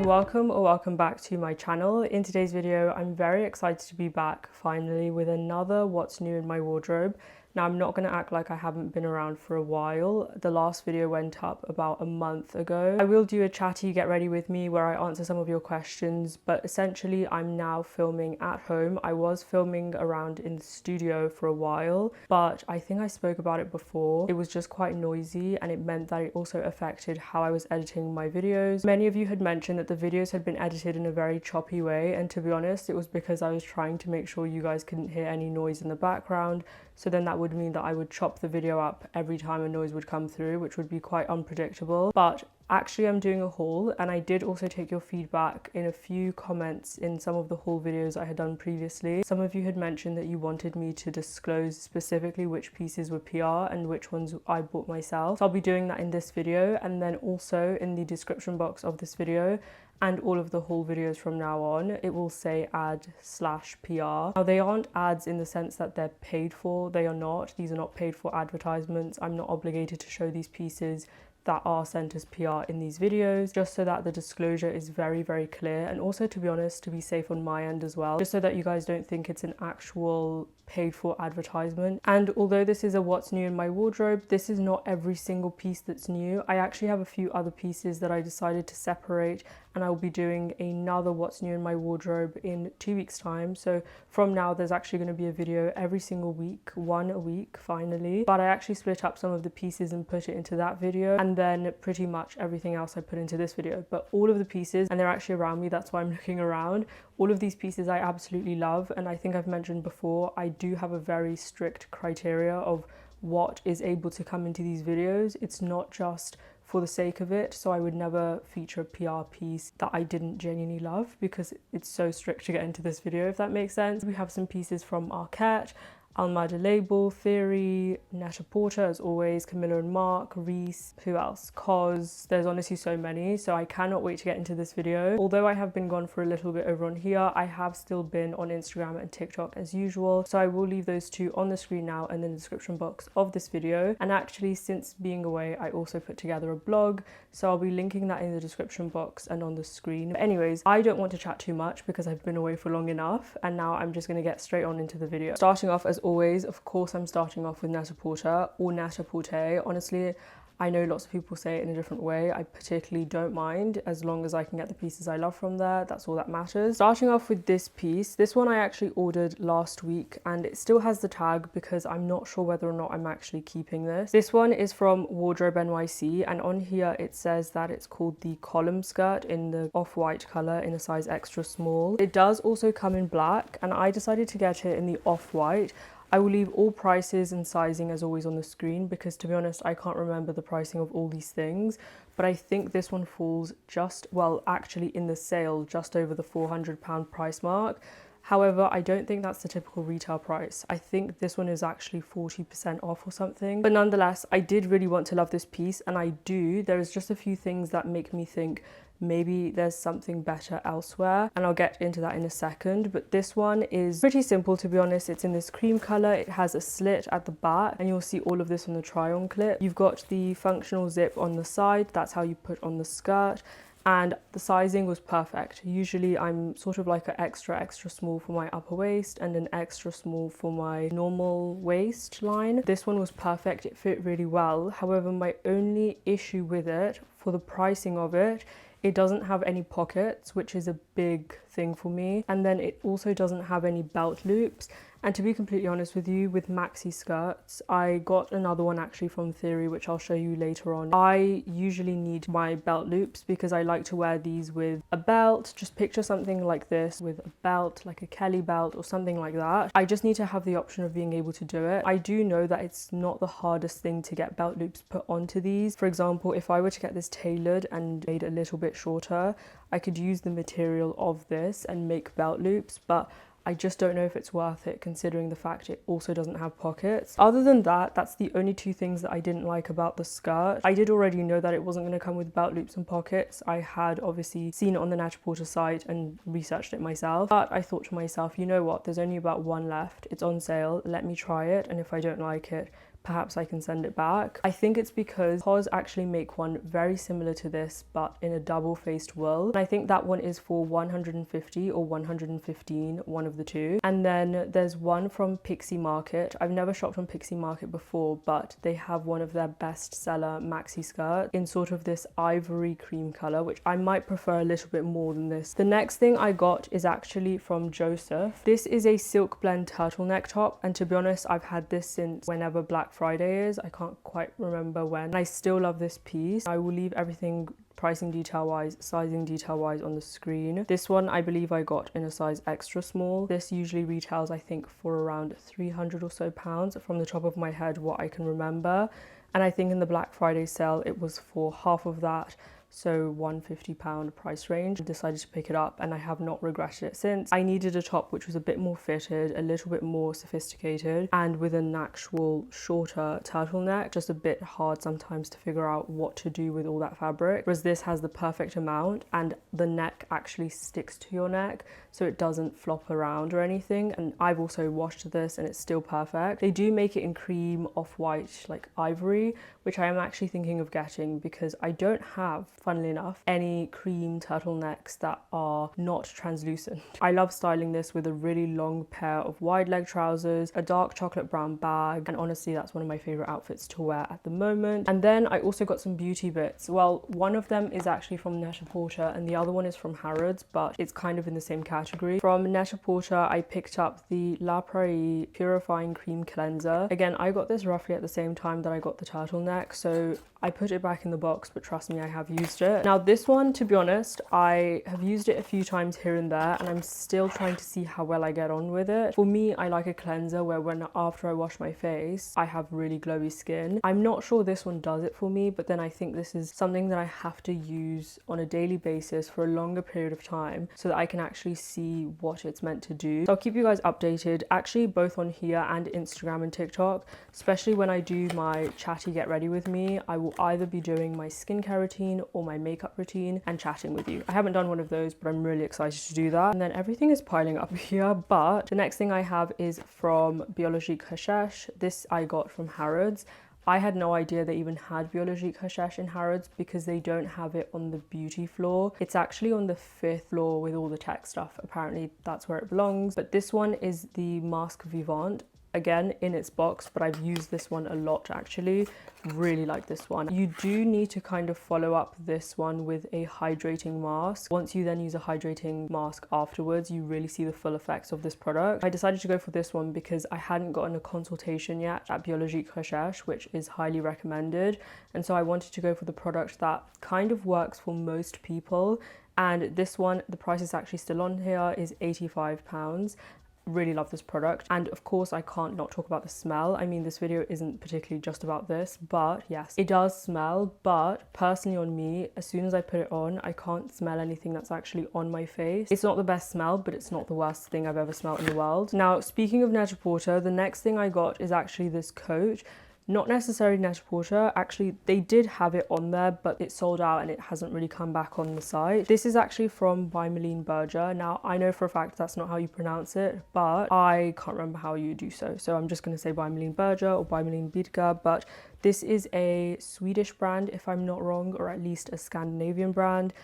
and welcome back to my channel. In today's video, I'm very excited to be back finally with another what's new in my wardrobe. Now, I'm not going to act like I haven't been around for a while. The last video went up about a month ago. I will do a chatty get ready with me where I answer some of your questions, but essentially I'm now filming at home. I was filming around in the studio for a while, but I think I spoke about it before. It was just quite noisy and it meant that it also affected how I was editing my videos. Many of you had mentioned that the videos had been edited in a very choppy way, and to be honest, it was because I was trying to make sure you guys couldn't hear any noise in the background. So then that would mean that I would chop the video up every time a noise would come through, which would be quite unpredictable. But actually I'm doing a haul, and I did also take your feedback in a few comments in some of the haul videos I had done previously. Some of you had mentioned that you wanted me to disclose specifically which pieces were PR and which ones I bought myself. So I'll be doing that in this video, and then also in the description box of this video and all of the haul videos from now on, it will say ad/PR. Now, they aren't ads in the sense that they're paid for. They are not. These are not paid for advertisements. I'm not obligated to show these pieces that are sent as PR in these videos, just so that the disclosure is very, very clear, and also, to be honest, to be safe on my end as well, just so that you guys don't think it's an actual paid for advertisement. And although this is a what's new in my wardrobe, this is not every single piece that's new. I actually have a few other pieces that I decided to separate, and I'll be doing another what's new in my wardrobe in 2 weeks time. So from now there's actually going to be a video every single week, one a week finally. But I actually split up some of the pieces and put it into that video, and then pretty much everything else I put into this video. But all of the pieces, and they're actually around me, that's why I'm looking around, all of these pieces I absolutely love. And I think I've mentioned before, I do have a very strict criteria of what is able to come into these videos. It's not just for the sake of it, so I would never feature a PR piece that I didn't genuinely love, because it's so strict to get into this video, if that makes sense. We have some pieces from Arket, Almada Label, Theory, Net-a-Porter as always, Camilla and Mark, Reese, who else? COS. There's honestly so many, so I cannot wait to get into this video. Although I have been gone for a little bit over on here, I have still been on Instagram and TikTok as usual, so I will leave those two on the screen now and in the description box of this video. And actually, since being away, I also put together a blog, so I'll be linking that in the description box and on the screen. But anyways, I don't want to chat too much because I've been away for long enough, and now I'm just going to get straight on into the video. Starting off, as always, of course, I'm starting off with Net-a-Porter or Net-a-Porter. Honestly, I know lots of people say it in a different way. I particularly don't mind, as long as I can get the pieces I love from there. That's all that matters. Starting off with this piece. This one I actually ordered last week, and it still has the tag because I'm not sure whether or not I'm actually keeping this. This one is from Wardrobe.NYC, and on here it says that it's called the column skirt in the off-white color in a size extra small. It does also come in black, and I decided to get it in the off-white. I will leave all prices and sizing as always on the screen, because to be honest, I can't remember the pricing of all these things, but I think this one falls just, well, actually in the sale, just over the £400 price mark. However, I don't think that's the typical retail price. I think this one is actually 40% off or something. But nonetheless, I did really want to love this piece, and I do. There is just a few things that make me think maybe there's something better elsewhere, and I'll get into that in a second. But this one is pretty simple, to be honest. It's in this cream color. It has a slit at the back, and you'll see all of this on the try on clip. You've got the functional zip on the side. That's how you put on the skirt. And the sizing was perfect. Usually I'm sort of like an extra small for my upper waist and an extra small for my normal waistline. This one was perfect. It fit really well. However, my only issue with it, for the pricing of it, it doesn't have any pockets, which is a big thing for me. And then it also doesn't have any belt loops. And to be completely honest with you, with maxi skirts, I got another one actually from Theory, which I'll show you later on. I usually need my belt loops because I like to wear these with a belt. Just picture something like this with a belt, like a Kelly belt or something like that. I just need to have the option of being able to do it. I do know that it's not the hardest thing to get belt loops put onto these. For example, if I were to get this tailored and made a little bit shorter, I could use the material of this and make belt loops, but I just don't know if it's worth it, considering the fact it also doesn't have pockets. Other than that, that's the only two things that I didn't like about the skirt. I did already know that it wasn't going to come with belt loops and pockets. I had obviously seen it on the Net-a-Porter site and researched it myself, but I thought to myself, you know what, there's only about one left. It's on sale. Let me try it, and if I don't like it, perhaps I can send it back. I think it's because COS actually make one very similar to this but in a double-faced wool, and I think that one is for 150 or 115, one of the two. And then there's one from Pixie Market. I've never shopped on Pixie Market before, but they have one of their best seller maxi skirts in sort of this ivory cream color, which I might prefer a little bit more than this. The next thing I got is actually from Joseph. This is a silk blend turtleneck top, and to be honest, I've had this since whenever Black Friday is. I can't quite remember when. And I still love this piece. I will leave everything pricing detail wise, sizing detail wise on the screen. This one I believe I got in a size extra small. This usually retails I think for around 300 or so pounds from the top of my head, what I can remember. And I think in the Black Friday sale it was for half of that, so £150 price range. I decided to pick it up and I have not regretted it since. I needed a top which was a bit more fitted, a little bit more sophisticated, and with an actual shorter turtleneck. Just a bit hard sometimes to figure out what to do with all that fabric, whereas this has the perfect amount and the neck actually sticks to your neck so it doesn't flop around or anything. And I've also washed this and it's still perfect. They do make it in cream, off-white, like ivory, which I am actually thinking of getting because I don't have, funnily enough, any cream turtlenecks that are not translucent. I love styling this with a really long pair of wide leg trousers, a dark chocolate brown bag, and honestly that's one of my favorite outfits to wear at the moment. And then I also got some beauty bits. Well, one of them is actually from Net-a-Porter and the other one is from Harrods, but it's kind of in the same category. From Net-a-Porter I picked up the La Prairie Purifying Cream Cleanser. Again, I got this roughly at the same time that I got the turtleneck, so I put it back in the box, but trust me, I have used it. Now this one, to be honest, I have used it a few times here and there and I'm still trying to see how well I get on with it. For me, I like a cleanser where after I wash my face, I have really glowy skin. I'm not sure this one does it for me, but then I think this is something that I have to use on a daily basis for a longer period of time so that I can actually see what it's meant to do. So I'll keep you guys updated, actually both on here and Instagram and TikTok, especially when I do my chatty get ready with me. I will either be doing my skincare routine or my makeup routine and chatting with you. I haven't done one of those, but I'm really excited to do that. And then everything is piling up here, but the next thing I have is from Biologique Recherche. This I got from Harrods. I had no idea they even had Biologique Recherche in Harrods because they don't have it on the beauty floor. It's actually on the 5th floor with all the tech stuff. Apparently that's where it belongs. But this one is the Masque Vivant. Again, in its box, but I've used this one a lot actually. Really like this one. You do need to kind of follow up this one with a hydrating mask. Once you then use a hydrating mask afterwards, you really see the full effects of this product. I decided to go for this one because I hadn't gotten a consultation yet at Biologique Recherche, which is highly recommended. And so I wanted to go for the product that kind of works for most people. And this one, the price is actually still on here, is £85. Really love this product, and of course I can't not talk about the smell. I mean, this video isn't particularly just about this, but yes, it does smell. But personally on me, as soon as I put it on, I can't smell anything that's actually on my face. It's not the best smell, but it's not the worst thing I've ever smelled in the world. Now, speaking of Net-a-Porter, the next thing I got is actually this coat. Not necessarily Net-a-Porter, actually they did have it on there, but it sold out and it hasn't really come back on the site. This is actually from by Malene Berger. Now I know for a fact that's not how you pronounce it, but I can't remember how you do so. So I'm just going to say by Malene Berger or by Malene Berger, but this is a Swedish brand if I'm not wrong, or at least a Scandinavian brand.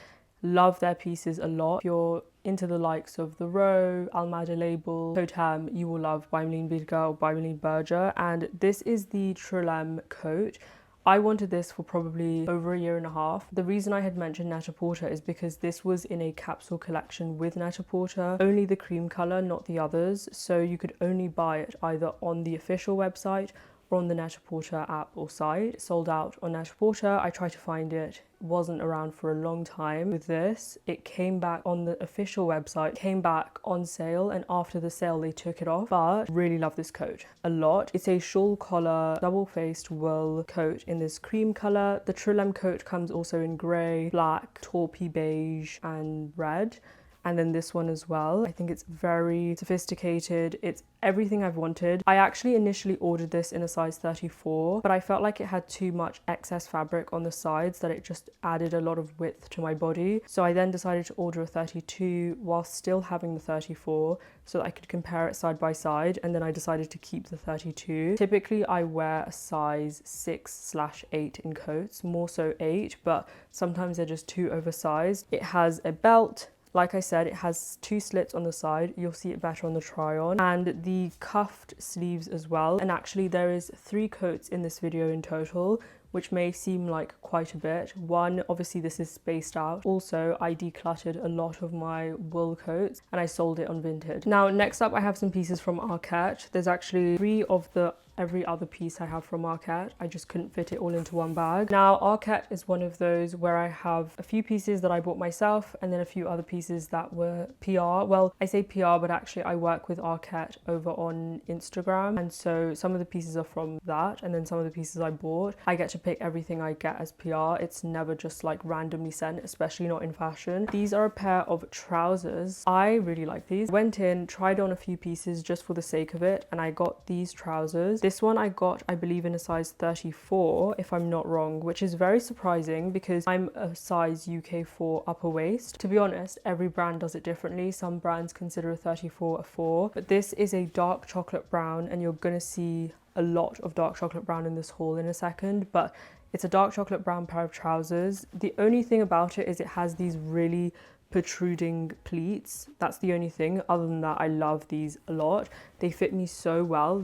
Love their pieces a lot. If you're into the likes of The Row, Almada Label, Totem, you will love by Malene Berger or by Malene Berger. And this is the Trillem coat. I wanted this for probably over a year and a half. The reason I had mentioned Net-a-Porter is because this was in a capsule collection with Net-a-Porter, only the cream color, not the others. So you could only buy it either on the official website or on the Net-a-Porter app or site. It sold out on Net-a-Porter. I tried to find it, wasn't around for a long time. With this, it came back on the official website, came back on sale, and after the sale they took it off. But really love this coat a lot. It's a shawl collar double-faced wool coat in this cream color. The Trillem coat comes also in grey, black, taupey beige and red. and then this one as well. I think it's very sophisticated. It's everything I've wanted. I actually initially ordered this in a size 34, but I felt like it had too much excess fabric on the sides that it just added a lot of width to my body. So I then decided to order a 32 while still having the 34 so that I could compare it side by side, and then I decided to keep the 32. Typically I wear a size 6/8 in coats, more so 8, but sometimes they're just too oversized. It has a belt. Like I said, it has 2 slits on the side. You'll see it better on the try on, and the cuffed sleeves as well. And actually there is 3 coats in this video in total, which may seem like quite a bit. One, obviously this is spaced out. Also, I decluttered a lot of my wool coats and I sold it on Vinted. Now, next up I have some pieces from Arket. There's actually 3 of the every other piece I have from Arket. I just couldn't fit it all into one bag. Now, Arket is one of those where I have a few pieces that I bought myself and then a few other pieces that were PR. Well, I say PR, but actually I work with Arket over on Instagram. And so some of the pieces are from that, and then some of the pieces I bought. I get to pick everything I get as PR. It's never just like randomly sent, especially not in fashion. These are a pair of trousers. I really like these. Went in, tried on a few pieces just for the sake of it, and I got these trousers. This one I got, I believe, in a size 34, if I'm not wrong, which is very surprising because I'm a size UK4 upper waist. To be honest, every brand does it differently. Some brands consider a 34 a 4, but this is a dark chocolate brown, and you're gonna see a lot of dark chocolate brown in this haul in a second, but it's a dark chocolate brown pair of trousers. The only thing about it is it has these really protruding pleats. That's the only thing. Other than that, I love these a lot. They fit me so well.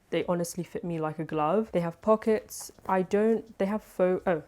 They honestly fit me like a glove. They have pockets. They have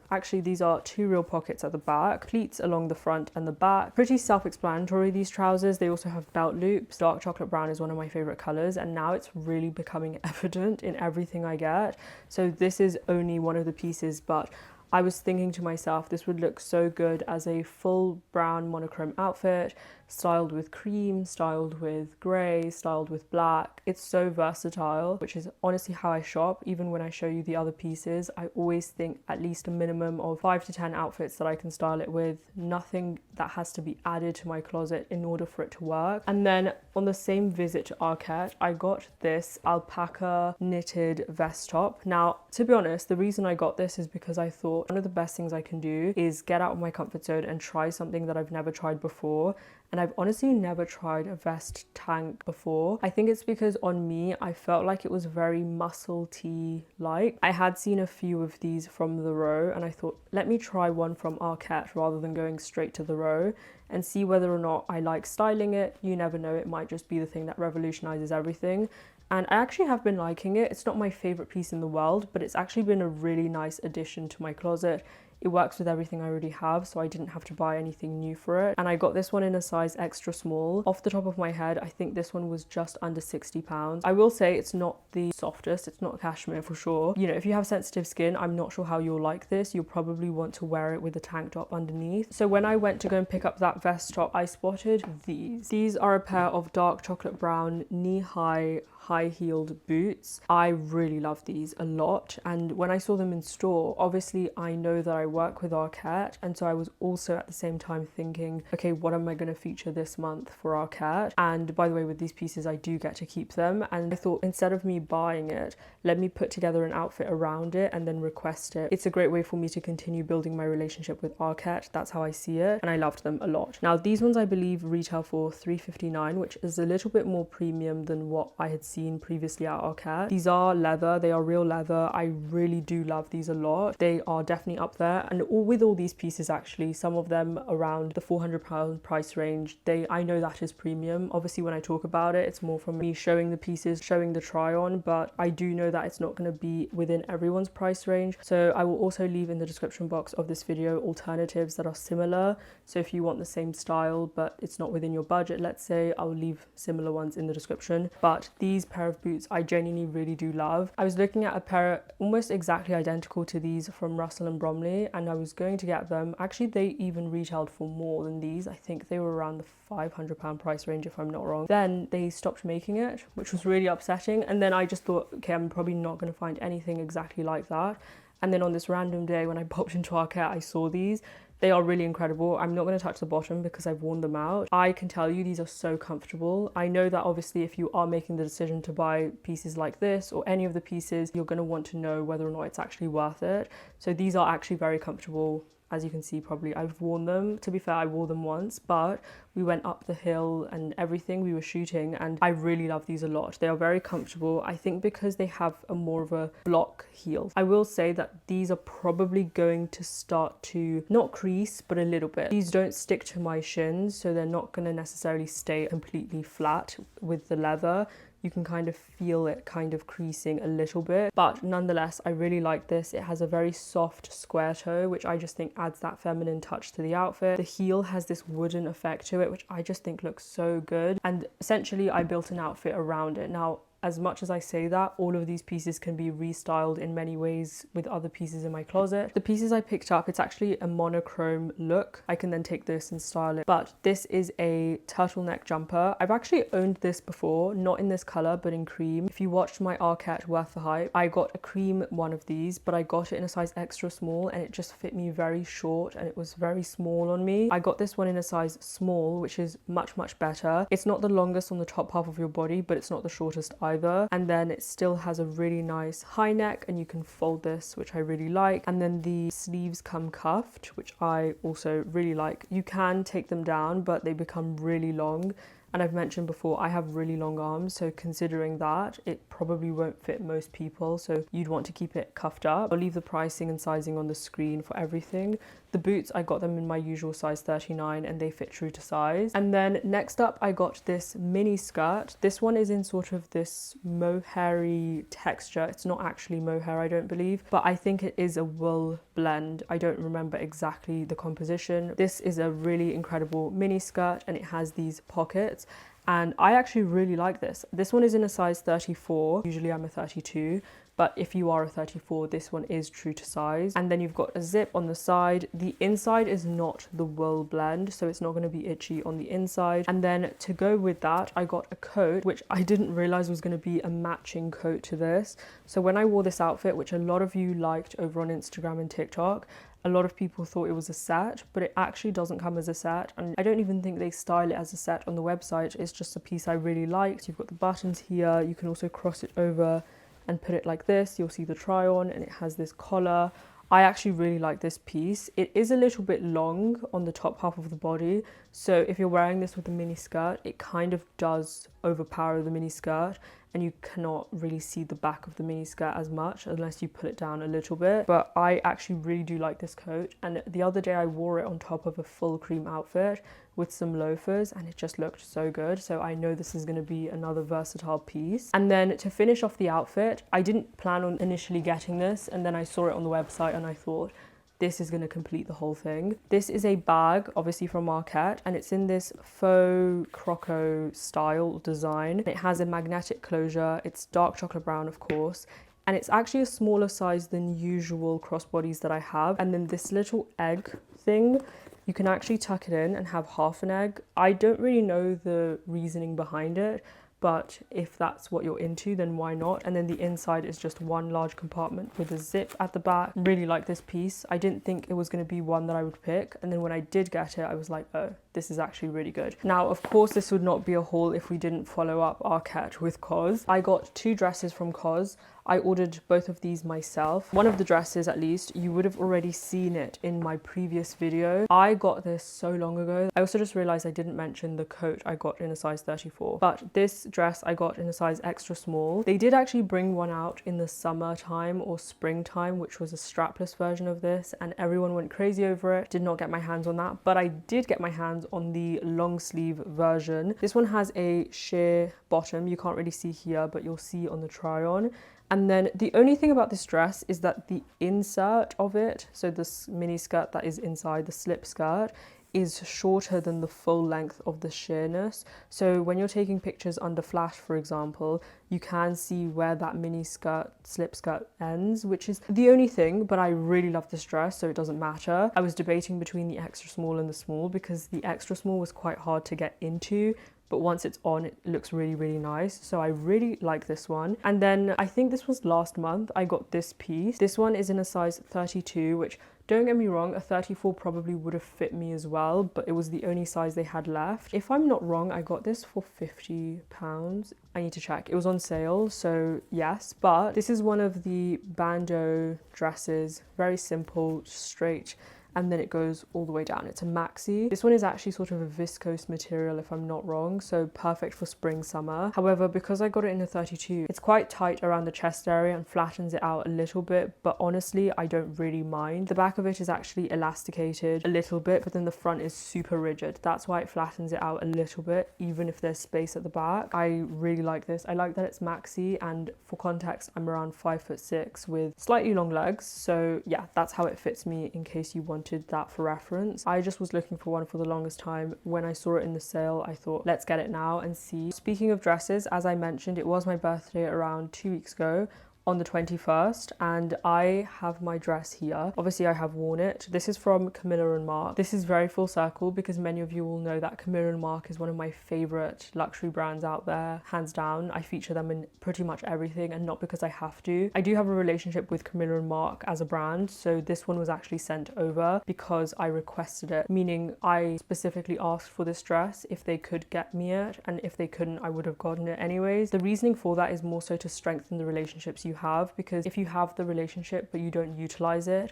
actually these are 2 real pockets at the back, pleats along the front and the back. Pretty self-explanatory, these trousers. They also have belt loops. Dark chocolate brown is one of my favorite colors, and now it's really becoming evident in everything I get. So this is only one of the pieces, but I was thinking to myself, this would look so good as a full brown monochrome outfit, styled with cream, styled with grey, styled with black. It's so versatile, which is honestly how I shop. Even when I show you the other pieces, I always think at least a minimum of 5 to 10 outfits that I can style it with. Nothing that has to be added to my closet in order for it to work. And then on the same visit to Arket, I got this alpaca knitted vest top. Now, to be honest, the reason I got this is because I thought one of the best things I can do is get out of my comfort zone and try something that I've never tried before. And I've honestly never tried a vest tank before. I think it's because on me, I felt like it was very muscle tee like. I had seen a few of these from the Row, and I thought, let me try one from Arket rather than going straight to the Row and see whether or not I like styling it. You never know, it might just be the thing that revolutionizes everything. And I actually have been liking it. It's not my favorite piece in the world, but it's actually been a really nice addition to my closet. It works with everything I already have, so I didn't have to buy anything new for it. And I got this one in a size extra small. Off the top of my head, I think this one was just under £60. I will say it's not the softest, it's not cashmere for sure. You know, if you have sensitive skin, I'm not sure how you'll like this. You'll probably want to wear it with a tank top underneath. So when I went to go and pick up that vest top, I spotted these. These are a pair of dark chocolate brown knee-high high-heeled boots. I really love these a lot, and when I saw them in store, obviously I know that I work with Arket, and so I was also at the same time thinking, okay, what am I going to feature this month for Arket? And by the way, with these pieces I do get to keep them, and I thought instead of me buying it, let me put together an outfit around it and then request it. It's a great way for me to continue building my relationship with Arket. That's how I see it, and I loved them a lot. Now these ones I believe retail for £3.59, which is a little bit more premium than what I had seen previously at Arket. These are leather, they are real leather. I really do love these a lot. They are definitely up there, and with all these pieces actually, some of them around the £400 price range. I know that is premium. Obviously when I talk about it, it's more from me showing the pieces, showing the try on, but I do know that it's not going to be within everyone's price range. So I will also leave in the description box of this video alternatives that are similar. So if you want the same style but it's not within your budget, let's say, I'll leave similar ones in the description. But these pair of boots I genuinely really do love. I was looking at a pair almost exactly identical to these from Russell and Bromley, and I was going to get them. Actually, they even retailed for more than these. I think they were around the £500 price range if I'm not wrong. Then they stopped making it, which was really upsetting, and then I just thought, okay, I'm probably not going to find anything exactly like that. And then on this random day when I popped into Arket, I saw these. They are really incredible. I'm not going to touch the bottom because I've worn them out. I can tell you these are so comfortable. I know that obviously if you are making the decision to buy pieces like this or any of the pieces, you're going to want to know whether or not it's actually worth it. So these are actually very comfortable. As you can see, probably I've worn them. To be fair, I wore them once, but we went up the hill and everything, we were shooting, and I really love these a lot. They are very comfortable. I think because they have a more of a block heel. I will say that these are probably going to start to not crease, but a little bit. These don't stick to my shins, so they're not going to necessarily stay completely flat with the leather. You can kind of feel it kind of creasing a little bit, but nonetheless, I really like this. It has a very soft square toe, which I just think adds that feminine touch to the outfit. The heel has this wooden effect to it, which I just think looks so good. And essentially, I built an outfit around it. Now, as much as I say that, all of these pieces can be restyled in many ways with other pieces in my closet. The pieces I picked up, it's actually a monochrome look. I can then take this and style it. But this is a turtleneck jumper. I've actually owned this before, not in this color, but in cream. If you watched my Arket Worth the Hype, I got a cream one of these, but I got it in a size extra small and it just fit me very short and it was very small on me. I got this one in a size small, which is much, much better. It's not the longest on the top half of your body, but it's not the shortest either. And then it still has a really nice high neck and you can fold this, which I really like. And then the sleeves come cuffed, which I also really like. You can take them down, but they become really long. And I've mentioned before, I have really long arms, so considering that, it probably won't fit most people, so you'd want to keep it cuffed up. I'll leave the pricing and sizing on the screen for everything. The boots, I got them in my usual size 39 and they fit true to size. And then next up, I got this mini skirt. This one is in sort of this mohairy texture. It's not actually mohair, I don't believe, but I think it is a wool blend. I don't remember exactly the composition. This is a really incredible mini skirt and it has these pockets. And I actually really like this. This one is in a size 34. Usually I'm a 32. But if you are a 34, this one is true to size. And then you've got a zip on the side. The inside is not the wool blend, so it's not going to be itchy on the inside. And then to go with that, I got a coat, which I didn't realize was going to be a matching coat to this. So when I wore this outfit, which a lot of you liked over on Instagram and TikTok, a lot of people thought it was a set, but it actually doesn't come as a set. And I don't even think they style it as a set on the website. It's just a piece I really liked. You've got the buttons here. You can also cross it over and put it like this. You'll see the try on and it has this collar. I actually really like this piece. It is a little bit long on the top half of the body. So if you're wearing this with a mini skirt, it kind of does overpower the mini skirt and you cannot really see the back of the mini skirt as much unless you put it down a little bit. But I actually really do like this coat. And the other day I wore it on top of a full cream outfit with some loafers and it just looked so good. So I know this is going to be another versatile piece. And then to finish off the outfit, I didn't plan on initially getting this and then I saw it on the website and I thought, this is going to complete the whole thing. This is a bag, obviously from Arket, and it's in this faux croco style design. It has a magnetic closure. It's dark chocolate brown, of course, and it's actually a smaller size than usual crossbodies that I have. And then this little egg thing, you can actually tuck it in and have half an egg. I don't really know the reasoning behind it, but if that's what you're into, then why not? And then the inside is just one large compartment with a zip at the back. Really like this piece. I didn't think it was going to be one that I would pick, and then when I did get it, I was like, oh, this is actually really good. Now, of course, this would not be a haul if we didn't follow up Arket with COS. I got 2 dresses from COS. I ordered both of these myself. One of the dresses, at least, you would have already seen it in my previous video. I got this so long ago. I also just realized I didn't mention the coat I got in a size 34. But this dress I got in a size extra small. They did actually bring one out in the summertime or springtime, which was a strapless version of this, and everyone went crazy over it. Did not get my hands on that, but I did get my hands on the long sleeve version. This one has a sheer bottom. You can't really see here, but you'll see on the try on. And then the only thing about this dress is that the insert of it, so this mini skirt that is inside, the slip skirt, is shorter than the full length of the sheerness. So when you're taking pictures under flash, for example, you can see where that mini skirt, slip skirt ends, which is the only thing, but I really love this dress, so it doesn't matter. I was debating between the extra small and the small because the extra small was quite hard to get into, but once it's on, it looks really, really nice. So I really like this one. And then I think this was last month, I got this piece. This one is in a size 32, which, Don't get me wrong, a 34 probably would have fit me as well, but it was the only size they had left. If I'm not wrong, I got this for £50. I need to check. It was on sale, so yes. But this is one of the bandeau dresses. Very simple, straight, and then it goes all the way down. It's a maxi. This one is actually sort of a viscose material if I'm not wrong, so perfect for spring, summer. However, because I got it in a 32, it's quite tight around the chest area and flattens it out a little bit, but honestly, I don't really mind. The back of it is actually elasticated a little bit, but then the front is super rigid. That's why it flattens it out a little bit, even if there's space at the back. I really like this. I like that it's maxi, and for context, I'm around 5'6" with slightly long legs, so yeah, that's how it fits me in case you wanted that for reference. I just was looking for one for the longest time. When I saw it in the sale, I thought, let's get it now and see. Speaking of dresses, as I mentioned, it was my birthday around 2 weeks ago, on the 21st, and I have my dress here. Obviously I have worn it. This is from Camilla and Mark. This is very full circle because many of you will know that Camilla and Mark is one of my favorite luxury brands out there, hands down. I feature them in pretty much everything, and not because I have to. I do have a relationship with Camilla and Mark as a brand, so this one was actually sent over because I requested it, meaning I specifically asked for this dress if they could get me it, and if they couldn't, I would have gotten it anyways. The reasoning for that is more so to strengthen the relationships you have, because if you have the relationship but you don't utilize it,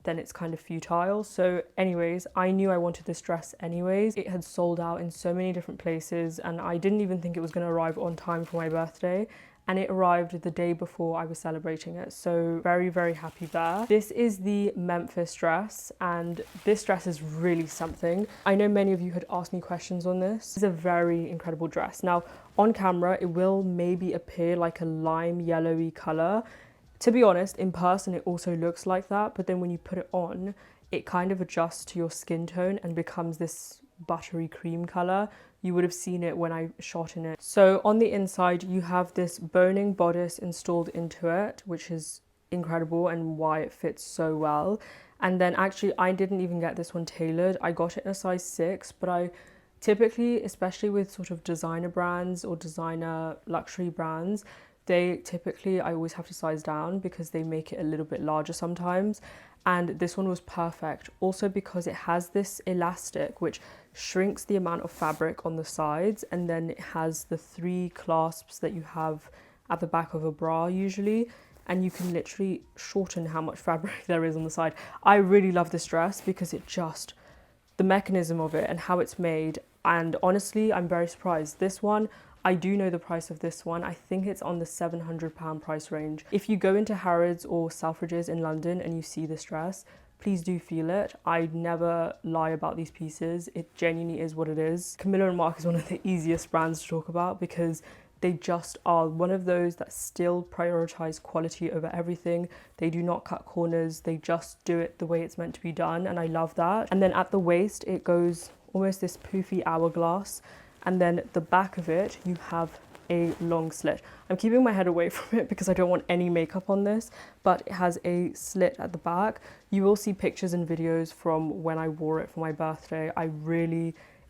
then it's kind of futile. So anyways, I knew I wanted this dress anyways. It had sold out in so many different places, and I didn't even think it was going to arrive on time for my birthday, and it arrived the day before I was celebrating it, so very, very happy there. This is the Memphis dress, and this dress is really something. I know many of you had asked me questions on this. It's a very incredible dress. Now, on camera, it will maybe appear like a lime yellowy color. To be honest, in person, it also looks like that, but then when you put it on, it kind of adjusts to your skin tone and becomes this buttery cream color. You would have seen it when I shot in it. So on the inside, you have this boning bodice installed into it, which is incredible and why it fits so well. And then actually, I didn't even get this one tailored. I got it in a size 6, but I typically, especially with sort of designer brands or designer luxury brands, I always have to size down because they make it a little bit larger sometimes. And this one was perfect. Also because it has this elastic, which shrinks the amount of fabric on the sides. And then it has the 3 clasps that you have at the back of a bra usually. And you can literally shorten how much fabric there is on the side. I really love this dress because the mechanism of it and how it's made. And honestly, I'm very surprised. This one, I do know the price of this one. I think it's on the £700 price range. If you go into Harrods or Selfridges in London and you see this dress, please do feel it. I never lie about these pieces. It genuinely is what it is. Camilla and Mark is one of the easiest brands to talk about because they just are one of those that still prioritize quality over everything. They do not cut corners. They just do it the way it's meant to be done, and I love that. And then at the waist, it goes almost this poofy hourglass. And then the back of it, you have a long slit. I'm keeping my head away from it because I don't want any makeup on this, but it has a slit at the back. You will see pictures and videos from when I wore it for my birthday.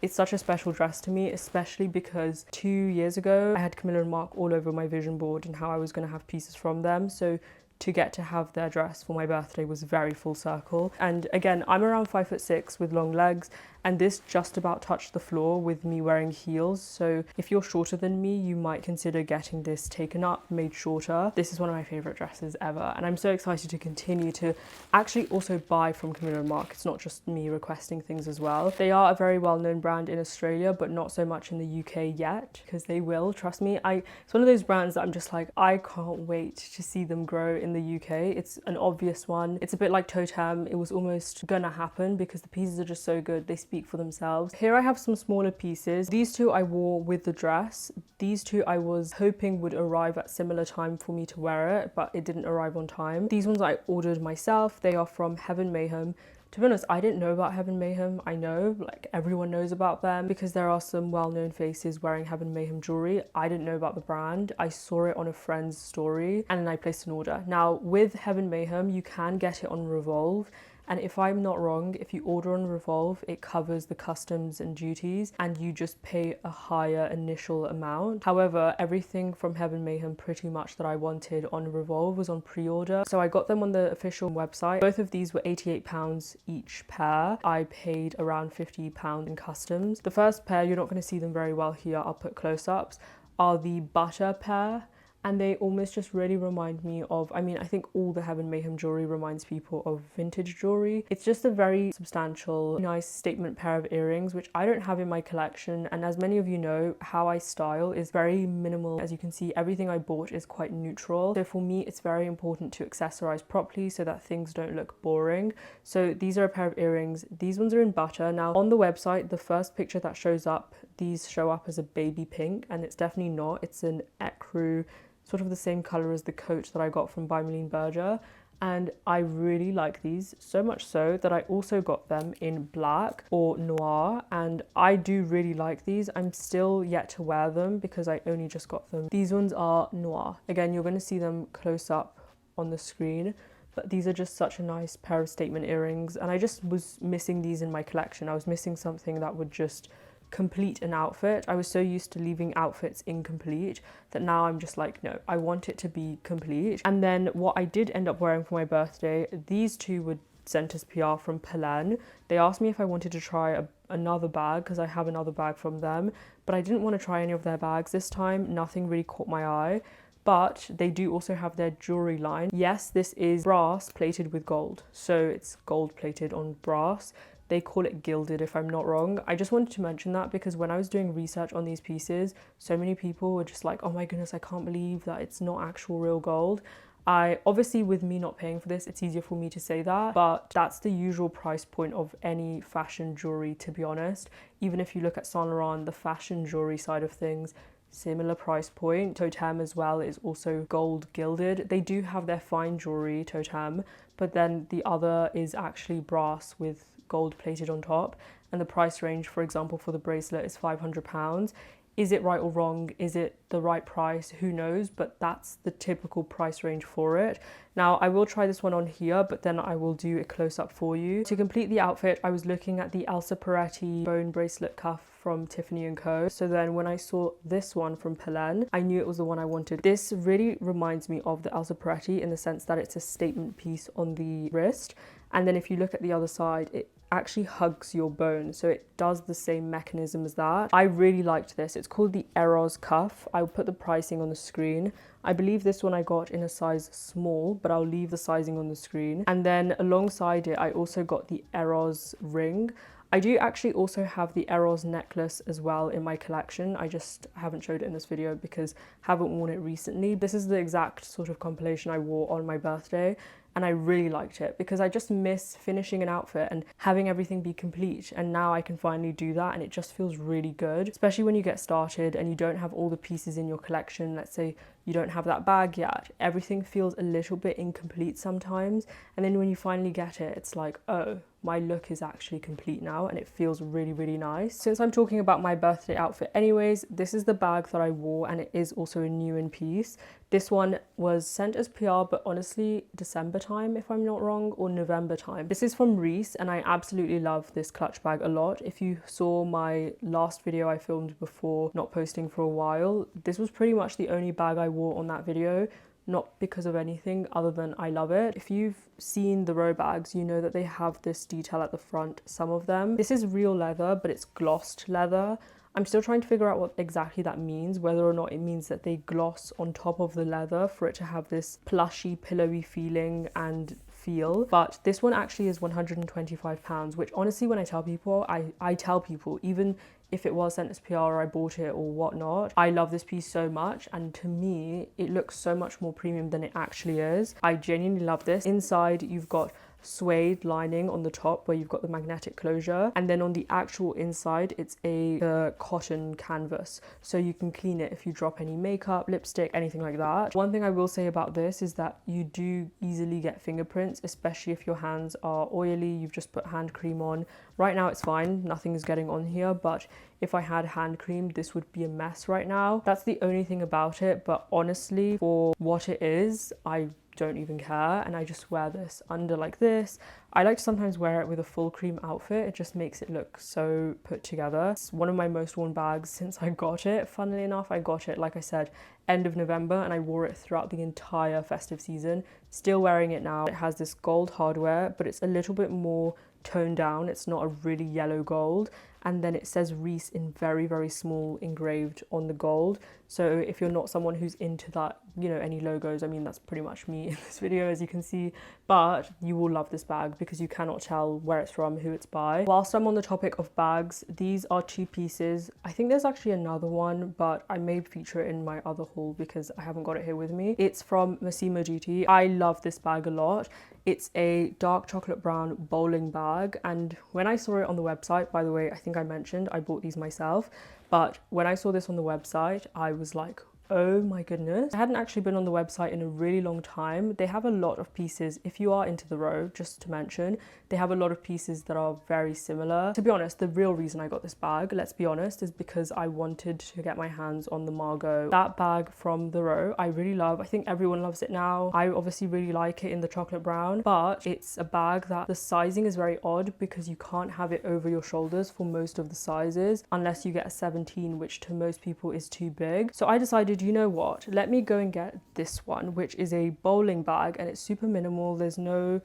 It's such a special dress to me, especially because 2 years ago, I had Camilla and Mark all over my vision board and how I was going to have pieces from them. So to get to have their dress for my birthday was very full circle. And again, I'm around 5'6" with long legs, and this just about touched the floor with me wearing heels. So if you're shorter than me, you might consider getting this taken up, made shorter. This is one of my favorite dresses ever, and I'm so excited to continue to actually also buy from Camilla and Mark. It's not just me requesting things as well. They are a very well-known brand in Australia, but not so much in the UK yet, because they will, trust me. It's one of those brands that I'm just like, I can't wait to see them grow in the UK. It's an obvious one. It's a bit like Totem. It was almost gonna happen because the pieces are just so good. They speak for themselves. Here I have some smaller pieces. These two I wore with the dress. These two I was hoping would arrive at similar time for me to wear it, but it didn't arrive on time. These ones I ordered myself. They are from Heaven Mayhem. To be honest, I didn't know about Heaven Mayhem. I know, like, everyone knows about them because there are some well-known faces wearing Heaven Mayhem jewelry. I didn't know about the brand. I saw it on a friend's story and then I placed an order. Now, with Heaven Mayhem, you can get it on Revolve, And if I'm not wrong, if you order on Revolve, it covers the customs and duties and you just pay a higher initial amount. However, everything from Heaven Mayhem pretty much that I wanted on Revolve was on pre-order. So I got them on the official website. Both of these were £88 each pair. I paid around £50 in customs. The first pair, you're not going to see them very well here, I'll put close-ups, are the butter pair. And they almost just really remind me of, I mean, I think all the Heaven Mayhem jewelry reminds people of vintage jewelry. It's just a very substantial, nice statement pair of earrings, which I don't have in my collection. And as many of you know, how I style is very minimal. As you can see, everything I bought is quite neutral. So for me, it's very important to accessorize properly so that things don't look boring. So these are a pair of earrings. These ones are in butter. Now on the website, the first picture that shows up, these show up as a baby pink, and it's definitely not. It's an ecru, sort of the same color as the coat that I got from By Malene Berger. And I really like these, so much so that I also got them in black or noir, and I do really like these. I'm still yet to wear them because I only just got them. These ones are noir. Again, you're going to see them close up on the screen, but these are just such a nice pair of statement earrings, and I just was missing these in my collection. I was missing something that would just complete an outfit. I was so used to leaving outfits incomplete that now I'm just like, no, I want it to be complete. And then what I did end up wearing for my birthday, these two were sent as PR from Pelen. They asked me if I wanted to try another bag because I have another bag from them, but I didn't want to try any of their bags this time. Nothing really caught my eye. But they do also have their jewelry line. Yes, this is brass plated with gold, so it's gold plated on brass. They call it gilded if I'm not wrong. I just wanted to mention that because when I was doing research on these pieces, so many people were just like, oh my goodness, I can't believe that it's not actual real gold. Obviously with me not paying for this, it's easier for me to say that, but that's the usual price point of any fashion jewelry, to be honest. Even if you look at Saint Laurent, the fashion jewelry side of things, similar price point. Totem as well is also gold gilded. They do have their fine jewelry, Totem, but then the other is actually brass with gold plated on top, and the price range, for example, for the bracelet is £500. Is it right or wrong? Is it the right price? Who knows? But that's the typical price range for it. Now I will try this one on here, but then I will do a close-up for you. To complete the outfit, I was looking at the Elsa Peretti bone bracelet cuff from Tiffany & Co. So then when I saw this one from Pelen, I knew it was the one I wanted. This really reminds me of the Elsa Peretti in the sense that it's a statement piece on the wrist. And then if you look at the other side, it actually hugs your bone, so it does the same mechanism as that. I really liked this. It's called the Eros cuff. I'll put the pricing on the screen. I believe this one I got in a size small, but I'll leave the sizing on the screen. And then alongside it, I also got the Eros ring. I do actually also have the Eros necklace as well in my collection. I just haven't showed it in this video because I haven't worn it recently. This is the exact sort of compilation I wore on my birthday, and I really liked it because I just miss finishing an outfit and having everything be complete, and now I can finally do that, and it just feels really good, especially when you get started and you don't have all the pieces in your collection. Let's say you don't have that bag yet, everything feels a little bit incomplete sometimes, and then when you finally get it, it's like, oh, my look is actually complete now, and it feels really, really nice. Since I'm talking about my birthday outfit anyways, this is the bag that I wore, and it is also a new in piece. This one was sent as PR, but honestly December time if I'm not wrong, or November time. This is from Reese, and I absolutely love this clutch bag a lot. If you saw my last video I filmed before not posting for a while, this was pretty much the only bag I wore on that video. Not because of anything other than I love it. If you've seen the Row bags, you know that they have this detail at the front, some of them. This is real leather, but it's glossed leather. I'm still trying to figure out what exactly that means, whether or not it means that they gloss on top of the leather for it to have this plushy, pillowy feeling and feel. But this one actually is £125, which honestly, when I tell people, I tell people, even if it was sent as PR or I bought it or whatnot, I love this piece so much, and to me it looks so much more premium than it actually is. I genuinely love this. Inside you've got suede lining on the top where you've got the magnetic closure, and then on the actual inside it's a cotton canvas, so you can clean it if you drop any makeup, lipstick, anything like that. One thing I will say about this is that you do easily get fingerprints, especially if your hands are oily, you've just put hand cream on. Right now it's fine, nothing is getting on here, but if I had hand cream, this would be a mess right now. That's the only thing about it, but honestly, for what it is, I don't even care, and I just wear this under like this. I like to sometimes wear it with a full cream outfit. It just makes it look so put together. It's one of my most worn bags since I got it. Funnily enough, I got it, like I said, end of November, and I wore it throughout the entire festive season. Still wearing it now. It has this gold hardware, but it's a little bit more toned down. It's not a really yellow gold, and then it says Reese in very, very small engraved on the gold. So if you're not someone who's into that, you know, any logos, I mean, that's pretty much me in this video, as you can see, but you will love this bag because you cannot tell where it's from, who it's by. Whilst I'm on the topic of bags, these are 2 pieces. I think there's actually another one, but I may feature it in my other haul because I haven't got it here with me. It's from Massimo Dutti. I love this bag a lot. It's a dark chocolate brown bowling bag, and when I saw it on the website, by the way, I think I mentioned I bought these myself, but when I saw this on the website, I was like, oh my goodness. I hadn't actually been on the website in a really long time. They have a lot of pieces. If you are into the row, just to mention, they have a lot of pieces that are very similar. To be honest, the real reason I got this bag, let's be honest, is because I wanted to get my hands on the Margot. That bag from the row, I really love. I think everyone loves it now. I obviously really like it in the chocolate brown, but it's a bag that the sizing is very odd because you can't have it over your shoulders for most of the sizes unless you get a 17, which to most people is too big. So I decided, you know what, let me go and get this one, which is a bowling bag, and it's super minimal. There's no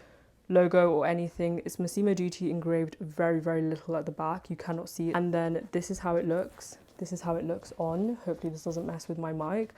logo or anything. It's Massimo Dutti engraved very, very little at the back. You cannot see it. And then this is how it looks. This is how it looks on. Hopefully this doesn't mess with my mic.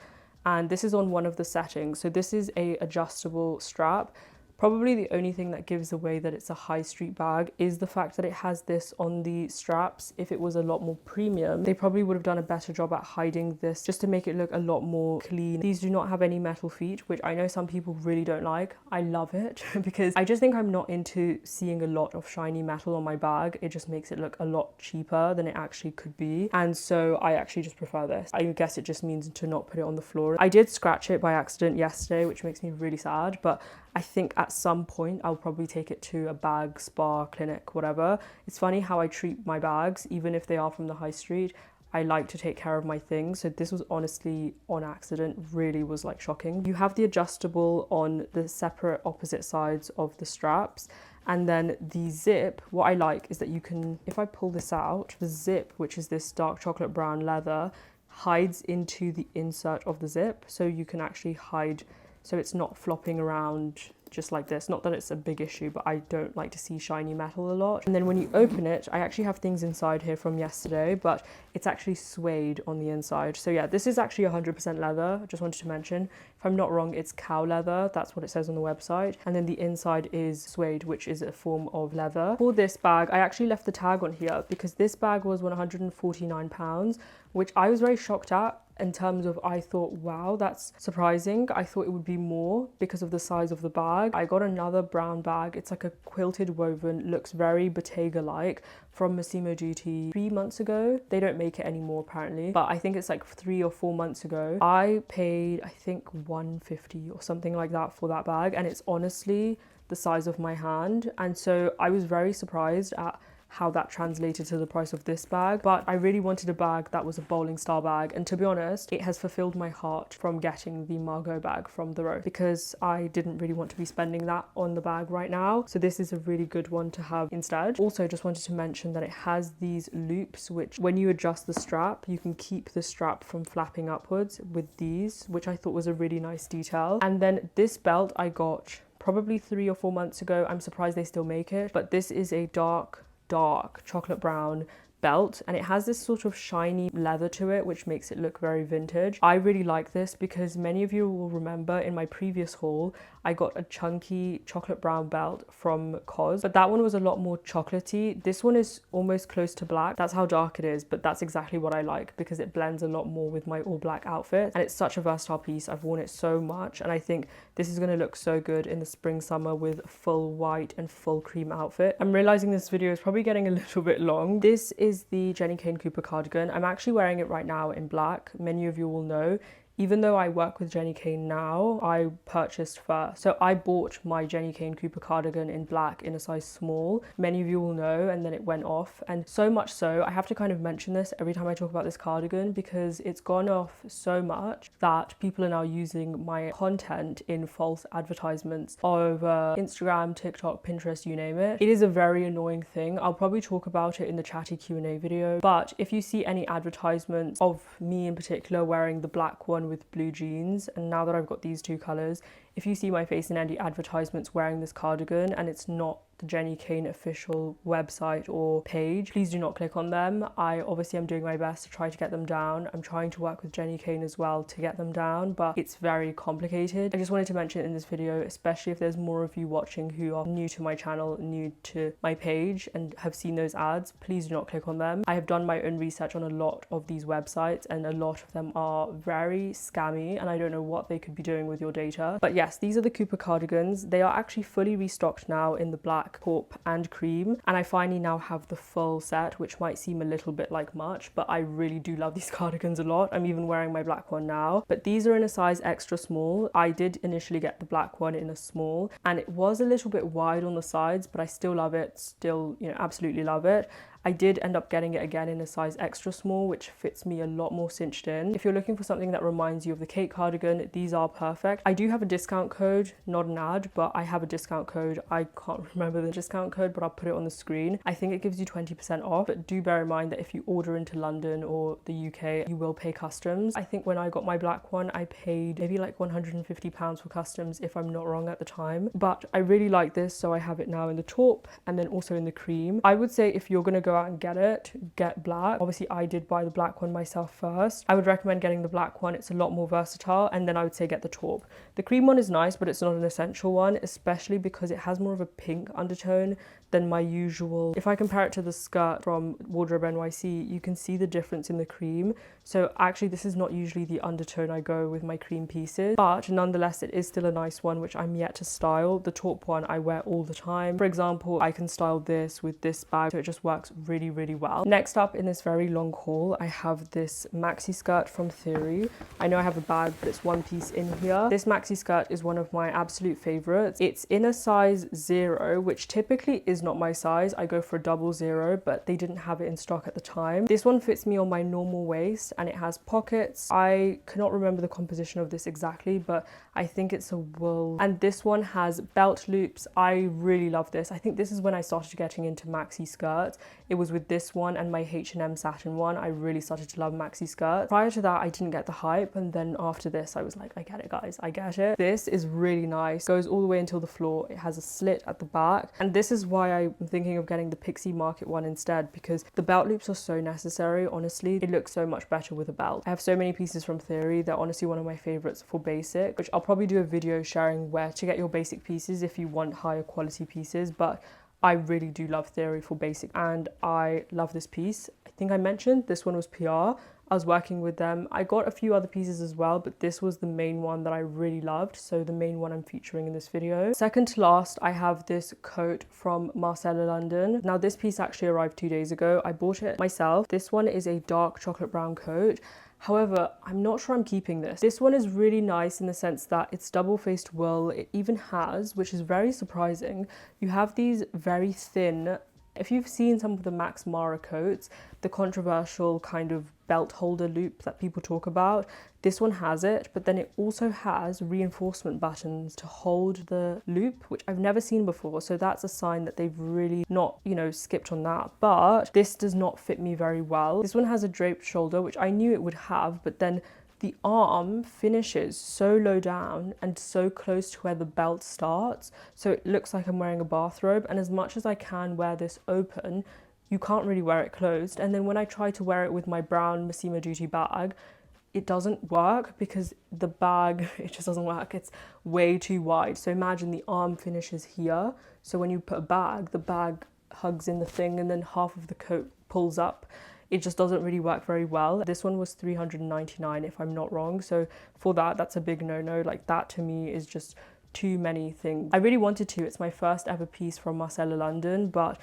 And this is on one of the settings. So this is a adjustable strap. Probably the only thing that gives away that it's a high street bag is the fact that it has this on the straps. If it was a lot more premium, they probably would have done a better job at hiding this just to make it look a lot more clean. These do not have any metal feet, which I know some people really don't like. I love it because I just think I'm not into seeing a lot of shiny metal on my bag. It just makes it look a lot cheaper than it actually could be. And so I actually just prefer this. I guess it just means to not put it on the floor. I did scratch it by accident yesterday, which makes me really sad, but I think at some point I'll probably take it to a bag spa clinic, whatever. It's funny how I treat my bags, even if they are from the high street. I like to take care of my things. So this was honestly on accident, really was like shocking. You have the adjustable on the separate opposite sides of the straps. And then the zip, what I like is that you can, if I pull this out, the zip, which is this dark chocolate brown leather, hides into the insert of the zip. So you can actually hide, so it's not flopping around just like this. Not that it's a big issue, but I don't like to see shiny metal a lot. And then when you open it, I actually have things inside here from yesterday, but it's actually suede on the inside. So yeah, this is actually 100% leather. I just wanted to mention, if I'm not wrong, it's cow leather. That's what it says on the website. And then the inside is suede, which is a form of leather. For this bag, I actually left the tag on here because this bag was £149, which I was very shocked at. In terms of, I thought, wow, that's surprising. I thought it would be more because of the size of the bag. I got another brown bag. It's like a quilted woven, looks very Bottega-like, from Massimo Dutti 3 months ago. They don't make it anymore apparently, but I think it's like 3 or 4 months ago. I paid, I think, $150 or something like that for that bag, and it's honestly the size of my hand. And so I was very surprised at how that translated to the price of this bag, but I really wanted a bag that was a bowling style bag, and to be honest, it has fulfilled my heart from getting the Margot bag from the row because I didn't really want to be spending that on the bag right now, so this is a really good one to have instead. Also, just wanted to mention that it has these loops, which when you adjust the strap, you can keep the strap from flapping upwards with these, which I thought was a really nice detail. And then this belt I got probably 3 or 4 months ago. I'm surprised they still make it, but this is a dark chocolate brown belt, and it has this sort of shiny leather to it, which makes it look very vintage. I really like this because many of you will remember in my previous haul, I got a chunky chocolate brown belt from COS, but that one was a lot more chocolatey. This one is almost close to black. That's how dark it is, but that's exactly what I like because it blends a lot more with my all black outfit, and it's such a versatile piece. I've worn it so much, and I think this is going to look so good in the spring summer with a full white and full cream outfit. I'm realizing this video is probably getting a little bit long. This is the Jenny Kane Cooper cardigan. I'm actually wearing it right now in black. Many of you will know even though I work with Jenny Kane now, I purchased first. So I bought my Jenny Kane Cooper cardigan in black in a size small. Many of you will know, and then it went off. And so much so, I have to kind of mention this every time I talk about this cardigan because it's gone off so much that people are now using my content in false advertisements over Instagram, TikTok, Pinterest, you name it. It is a very annoying thing. I'll probably talk about it in the chatty Q&A video. But if you see any advertisements of me in particular wearing the black one with blue jeans, and now that I've got these two colors, if you see my face in any advertisements wearing this cardigan and it's not the Jenny Kane official website or page, please do not click on them. I obviously am doing my best to try to get them down. I'm trying to work with Jenny Kane as well to get them down, but it's very complicated. I just wanted to mention it in this video, especially if there's more of you watching who are new to my channel, new to my page and have seen those ads, please do not click on them. I have done my own research on a lot of these websites and a lot of them are very scammy and I don't know what they could be doing with your data. But yes, these are the Cooper cardigans. They are actually fully restocked now in the black, taupe and cream, and I finally now have the full set, which might seem a little bit like much, but I really do love these cardigans a lot. I'm even wearing my black one now, but these are in a size extra small. I did initially get the black one in a small and it was a little bit wide on the sides, but I still love it, still, you know, absolutely love it. I did end up getting it again in a size extra small, which fits me a lot more cinched in. If you're looking for something that reminds you of the Kate cardigan, these are perfect. I do have a discount code, not an ad, but I have a discount code. I can't remember the discount code, but I'll put it on the screen. I think it gives you 20% off, but do bear in mind that if you order into London or the UK, you will pay customs. I think when I got my black one, I paid maybe like £150 for customs, if I'm not wrong at the time. But I really like this, so I have it now in the taupe and then also in the cream. I would say if you're gonna go out and get it, get black. Obviously I did buy the black one myself first. I would recommend getting the black one. It's a lot more versatile, and then I would say get the taupe. The cream one is nice, but it's not an essential one, especially because it has more of a pink undertone than my usual. If I compare it to the skirt from Wardrobe.NYC, you can see the difference in the cream. So actually this is not usually the undertone I go with my cream pieces, but nonetheless it is still a nice one, which I'm yet to style. The taupe one I wear all the time. For example, I can style this with this bag, so it just works really, really well. Next up in this very long haul, I have this maxi skirt from Theory. I know I have a bag, but it's one piece in here. This maxi skirt is one of my absolute favorites. It's in a size 0, which typically is not my size. I go for a 00, but they didn't have it in stock at the time. This one fits me on my normal waist and it has pockets. I cannot remember the composition of this exactly, but I think it's a wool. And this one has belt loops. I really love this. I think this is when I started getting into maxi skirts. It was with this one and my H&M satin one. I really started to love maxi skirts. Prior to that, I didn't get the hype, and then after this, I was like, I get it, guys, I get it. This is really nice. Goes all the way until the floor. It has a slit at the back, and this is why I'm thinking of getting the Pixie Market one instead, because the belt loops are so necessary. Honestly, it looks so much better with a belt. I have so many pieces from Theory. They're honestly one of my favorites for basic, which I'll probably do a video sharing where to get your basic pieces if you want higher quality pieces, but I really do love Theory for basic and I love this piece. I think I mentioned this one was PR. I was working with them. I got a few other pieces as well, but this was the main one that I really loved, so the main one I'm featuring in this video. Second to last, I have this coat from Marcella London. Now this piece actually arrived 2 days ago. I bought it myself. This one is a dark chocolate brown coat. However, I'm not sure I'm keeping this. This one is really nice in the sense that it's double-faced wool. It even has, which is very surprising, you have these very thin, if you've seen some of the Max Mara coats, the controversial kind of belt holder loop that people talk about, this one has it, but then it also has reinforcement buttons to hold the loop, which I've never seen before. So that's a sign that they've really not, you know, skipped on that. But this does not fit me very well. This one has a draped shoulder, which I knew it would have, but then the arm finishes so low down and so close to where the belt starts. So it looks like I'm wearing a bathrobe, and as much as I can wear this open, you can't really wear it closed. And then when I try to wear it with my brown Massimo Dutti bag, it doesn't work because the bag, it just doesn't work. It's way too wide. So imagine the arm finishes here. So when you put a bag, the bag hugs in the thing and then half of the coat pulls up. It just doesn't really work very well. This one was $399 if I'm not wrong. So for that, that's a big no-no. Like that to me is just too many things. I really wanted to. It's my first ever piece from Marcella London, but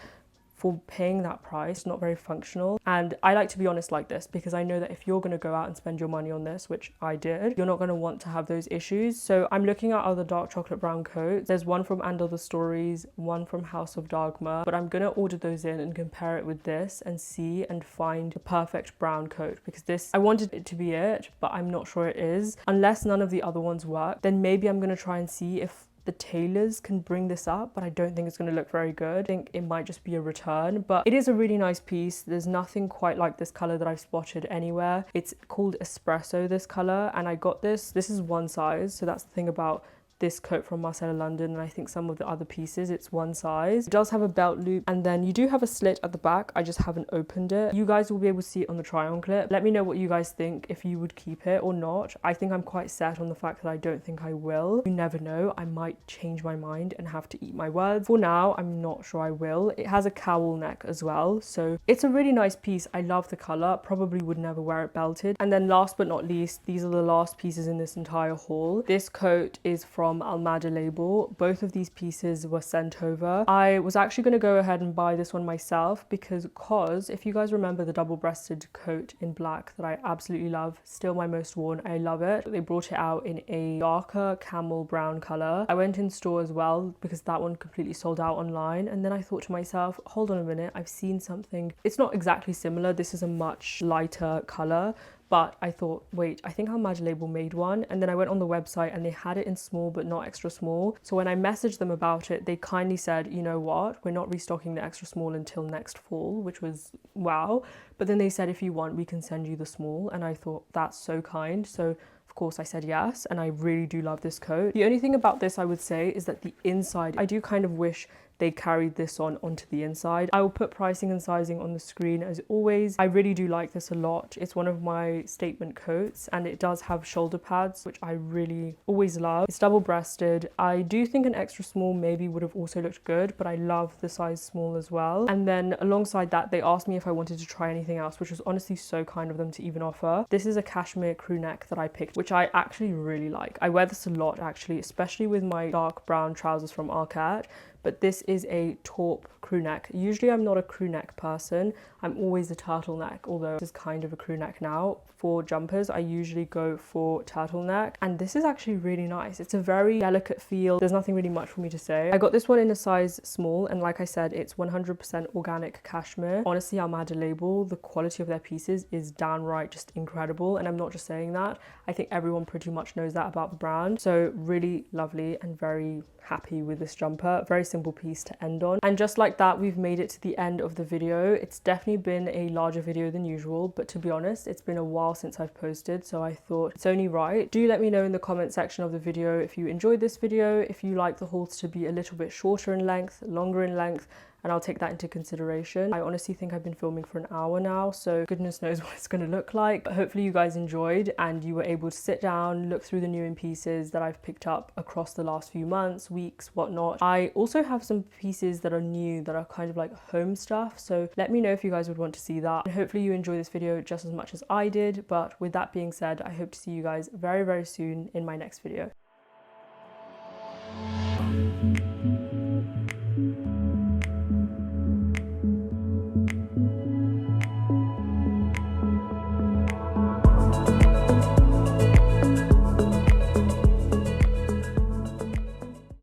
for paying that price, not very functional. And I like to be honest like this because I know that if you're going to go out and spend your money on this, which I did, you're not going to want to have those issues. So I'm looking at other dark chocolate brown coats. There's one from And Other Stories, one from House of Dagmar, but I'm going to order those in and compare it with this and see and find the perfect brown coat, because this, I wanted it to be it, but I'm not sure it is. Unless none of the other ones work, then maybe I'm going to try and see if the tailors can bring this up, but I don't think it's going to look very good. I think it might just be a return, but it is a really nice piece. There's nothing quite like this color that I've spotted anywhere. It's called Espresso, this color, and I got this is one size, so that's the thing about this coat from Marcella London, and I think some of the other pieces, it's one size. It does have a belt loop, and then you do have a slit at the back. I just haven't opened it. You guys will be able to see it on the try on clip. Let me know what you guys think, if you would keep it or not. I think I'm quite set on the fact that I don't think I will. You never know, I might change my mind and have to eat my words. For now, I'm not sure I will. It has a cowl neck as well, so it's a really nice piece. I love the color, probably would never wear it belted. And then last but not least, these are the last pieces in this entire haul. This coat is from Almada Label. Both of these pieces were sent over. I was actually going to go ahead and buy this one myself because COS, if you guys remember the double-breasted coat in black that I absolutely love, still my most worn, I love it. They brought it out in a darker camel brown color. I went in store as well because that one completely sold out online, and then I thought to myself, hold on a minute, I've seen something. It's not exactly similar. This is a much lighter color, but I thought, wait, I think Almada Label made one. And then I went on the website and they had it in small, but not extra small. So when I messaged them about it, they kindly said, you know what, we're not restocking the extra small until next fall, which was wow. But then they said, if you want, we can send you the small. And I thought, that's so kind. So of course I said yes, and I really do love this coat. The only thing about this I would say is that the inside, I do kind of wish they carried this onto the inside. I will put pricing and sizing on the screen as always. I really do like this a lot. It's one of my statement coats, and it does have shoulder pads, which I really always love. It's double-breasted. I do think an extra small maybe would have also looked good, but I love the size small as well. And then alongside that, they asked me if I wanted to try anything else, which was honestly so kind of them to even offer. This is a cashmere crew neck that I picked, which I actually really like. I wear this a lot actually, especially with my dark brown trousers from Arket. But this is a taupe crew neck. Usually I'm not a crew neck person. I'm always a turtleneck, although this is kind of a crew neck now. For jumpers, I usually go for turtleneck, and this is actually really nice. It's a very delicate feel. There's nothing really much for me to say. I got this one in a size small, and like I said, it's 100% organic cashmere. Honestly, Almada Label, the quality of their pieces is downright just incredible, and I'm not just saying that. I think everyone pretty much knows that about the brand. So really lovely and very happy with this jumper. Very simple piece to end on. And just like that, we've made it to the end of the video. It's definitely been a larger video than usual, but to be honest, it's been a while since I've posted, so I thought it's only right. Do let me know in the comment section of the video if you enjoyed this video, if you like the hauls to be a little bit shorter in length, longer in length, and I'll take that into consideration. I honestly think I've been filming for an hour now, so goodness knows what it's going to look like. But hopefully you guys enjoyed and you were able to sit down, look through the new in pieces that I've picked up across the last few months, weeks, whatnot. I also have some pieces that are new that are kind of like home stuff, so let me know if you guys would want to see that. And hopefully you enjoy this video just as much as I did. But with that being said, I hope to see you guys very, very soon in my next video.